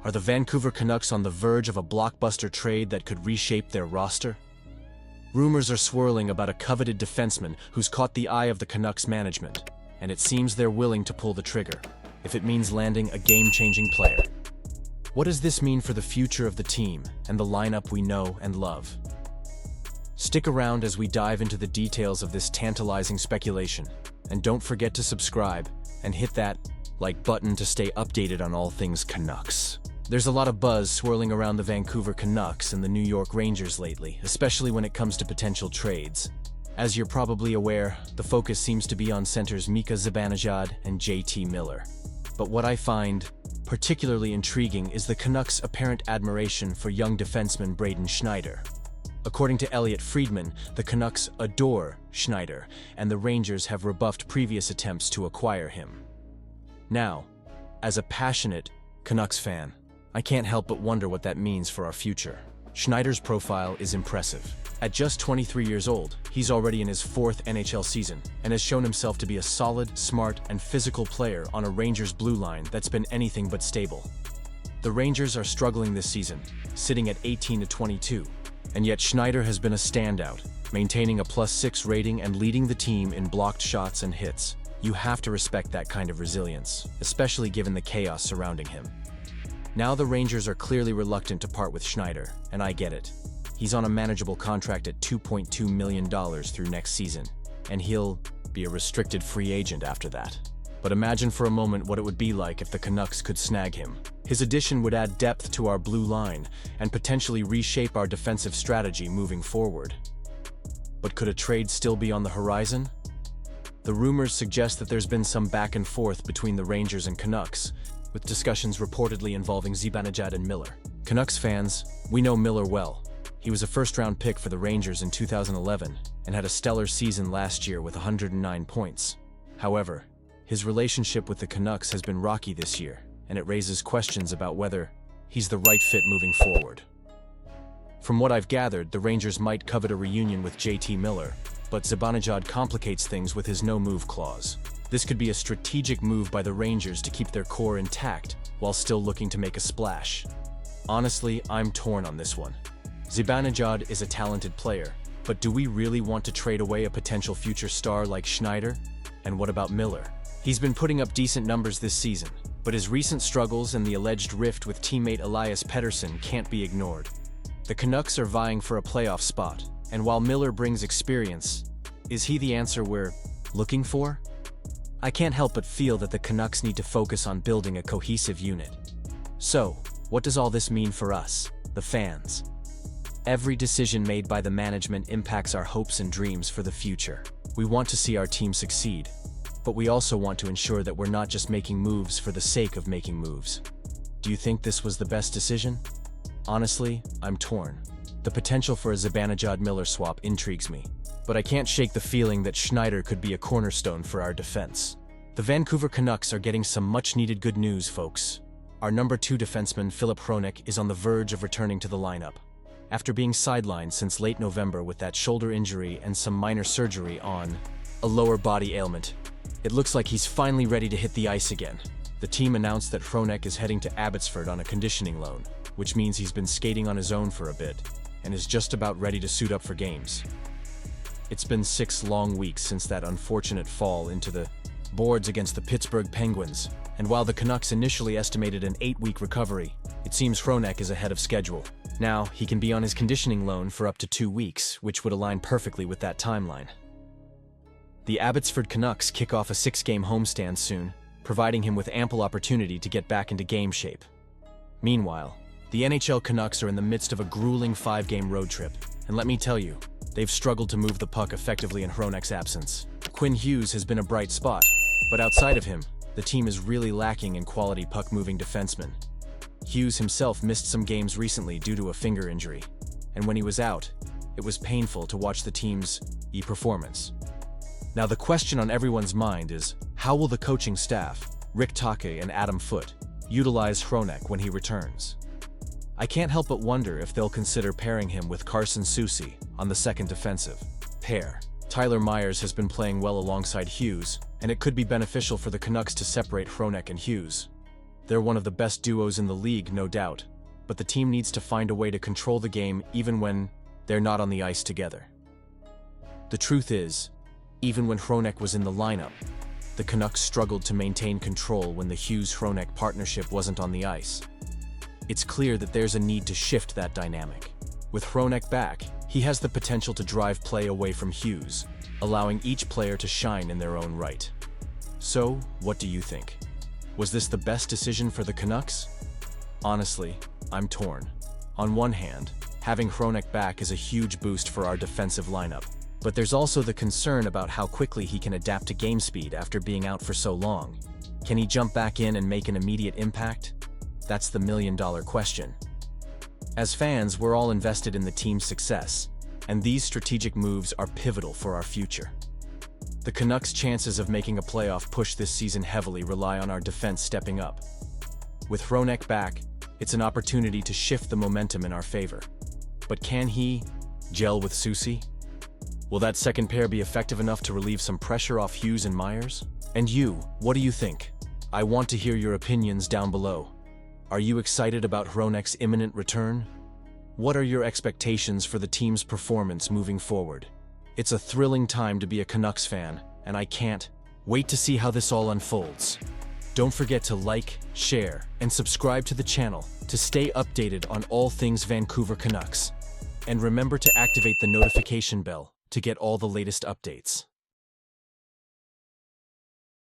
Are the Vancouver Canucks on the verge of a blockbuster trade that could reshape their roster? Rumors are swirling about a coveted defenseman who's caught the eye of the Canucks management, and it seems they're willing to pull the trigger, if it means landing a game-changing player. What does this mean for the future of the team and the lineup we know and love? Stick around as we dive into the details of this tantalizing speculation, and don't forget to subscribe and hit that like button to stay updated on all things Canucks. There's a lot of buzz swirling around the Vancouver Canucks and the New York Rangers lately, especially when it comes to potential trades. As you're probably aware, the focus seems to be on centers Mika Zibanejad and JT Miller. But what I find particularly intriguing is the Canucks' apparent admiration for young defenseman Braden Schneider. According to Elliot Friedman, the Canucks adore Schneider, and the Rangers have rebuffed previous attempts to acquire him. Now, as a passionate Canucks fan, I can't help but wonder what that means for our future. Schneider's profile is impressive. At just 23 years old, he's already in his 4th NHL season and has shown himself to be a solid, smart, and physical player on a Rangers blue line that's been anything but stable. The Rangers are struggling this season, sitting at 18-22, and yet Schneider has been a standout, maintaining a +6 rating and leading the team in blocked shots and hits. You have to respect that kind of resilience, especially given the chaos surrounding him. Now the Rangers are clearly reluctant to part with Schneider, and I get it. He's on a manageable contract at $2.2 million through next season, and he'll be a restricted free agent after that. But imagine for a moment what it would be like if the Canucks could snag him. His addition would add depth to our blue line and potentially reshape our defensive strategy moving forward. But could a trade still be on the horizon? The rumors suggest that there's been some back and forth between the Rangers and Canucks, with discussions reportedly involving Zibanejad and Miller. Canucks fans, we know Miller well. He was a first-round pick for the Rangers in 2011 and had a stellar season last year with 109 points. However, his relationship with the Canucks has been rocky this year, and it raises questions about whether he's the right fit moving forward. From what I've gathered, the Rangers might covet a reunion with JT Miller, but Zibanejad complicates things with his no-move clause. This could be a strategic move by the Rangers to keep their core intact while still looking to make a splash. Honestly, I'm torn on this one. Zibanejad is a talented player, but do we really want to trade away a potential future star like Schneider? And what about Miller? He's been putting up decent numbers this season, but his recent struggles and the alleged rift with teammate Elias Pettersson can't be ignored. The Canucks are vying for a playoff spot, and while Miller brings experience, is he the answer we're looking for? I can't help but feel that the Canucks need to focus on building a cohesive unit. So, what does all this mean for us, the fans? Every decision made by the management impacts our hopes and dreams for the future. We want to see our team succeed, but we also want to ensure that we're not just making moves for the sake of making moves. Do you think this was the best decision? Honestly, I'm torn. The potential for a Zibanejad-Miller swap intrigues me, but I can't shake the feeling that Schneider could be a cornerstone for our defense. The Vancouver Canucks are getting some much-needed good news, folks. Our number 2 defenseman, Hronek, is on the verge of returning to the lineup. After being sidelined since late November with that shoulder injury and some minor surgery on a lower body ailment, it looks like he's finally ready to hit the ice again. The team announced that Hronek is heading to Abbotsford on a conditioning loan, which means he's been skating on his own for a bit and is just about ready to suit up for games. It's been 6 long weeks since that unfortunate fall into the boards against the Pittsburgh Penguins, and while the Canucks initially estimated an 8-week recovery, it seems Hronek is ahead of schedule. Now, he can be on his conditioning loan for up to 2 weeks, which would align perfectly with that timeline. The Abbotsford Canucks kick off a 6-game homestand soon, providing him with ample opportunity to get back into game shape. Meanwhile, the NHL Canucks are in the midst of a grueling 5-game road trip, and let me tell you, they've struggled to move the puck effectively in Hronek's absence. Quinn Hughes has been a bright spot, but outside of him, the team is really lacking in quality puck-moving defensemen. Hughes himself missed some games recently due to a finger injury, and when he was out, it was painful to watch the team's performance. Now the question on everyone's mind is, how will the coaching staff, Rick Tocchet and Adam Foote, utilize Hronek when he returns? I can't help but wonder if they'll consider pairing him with Carson Soucy on the second defensive pair. Tyler Myers has been playing well alongside Hughes, and it could be beneficial for the Canucks to separate Hronek and Hughes. They're one of the best duos in the league, no doubt, but the team needs to find a way to control the game even when they're not on the ice together. The truth is, even when Hronek was in the lineup, the Canucks struggled to maintain control when the Hughes-Hronek partnership wasn't on the ice. It's clear that there's a need to shift that dynamic. With Hronek back, he has the potential to drive play away from Hughes, allowing each player to shine in their own right. So, what do you think? Was this the best decision for the Canucks? Honestly, I'm torn. On one hand, having Hronek back is a huge boost for our defensive lineup, but there's also the concern about how quickly he can adapt to game speed after being out for so long. Can he jump back in and make an immediate impact? That's the million-dollar question. As fans, we're all invested in the team's success, and these strategic moves are pivotal for our future. The Canucks' chances of making a playoff push this season heavily rely on our defense stepping up. With Hronek back, it's an opportunity to shift the momentum in our favor. But can he gel with Susie? Will that second pair be effective enough to relieve some pressure off Hughes and Myers? And you, what do you think? I want to hear your opinions down below. Are you excited about Hronek's imminent return? What are your expectations for the team's performance moving forward? It's a thrilling time to be a Canucks fan, and I can't wait to see how this all unfolds. Don't forget to like, share, and subscribe to the channel to stay updated on all things Vancouver Canucks. And remember to activate the notification bell to get all the latest updates.